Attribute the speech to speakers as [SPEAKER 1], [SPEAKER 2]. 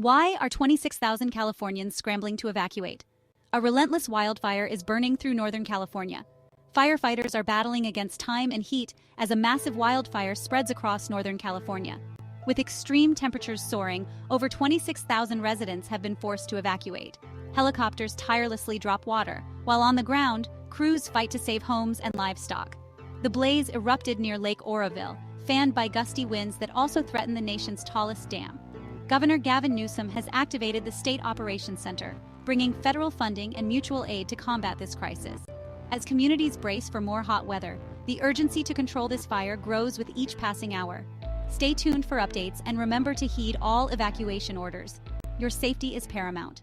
[SPEAKER 1] Why are 26,000 Californians scrambling to evacuate? A relentless wildfire is burning through Northern California. Firefighters are battling against time and heat as a massive wildfire spreads across Northern California. With extreme temperatures soaring, over 26,000 residents have been forced to evacuate. Helicopters tirelessly drop water, while on the ground, crews fight to save homes and livestock. The blaze erupted near Lake Oroville, fanned by gusty winds that also threaten the nation's tallest dam. Governor Gavin Newsom has activated the State Operations Center, bringing federal funding and mutual aid to combat this crisis. As communities brace for more hot weather, the urgency to control this fire grows with each passing hour. Stay tuned for updates and remember to heed all evacuation orders. Your safety is paramount.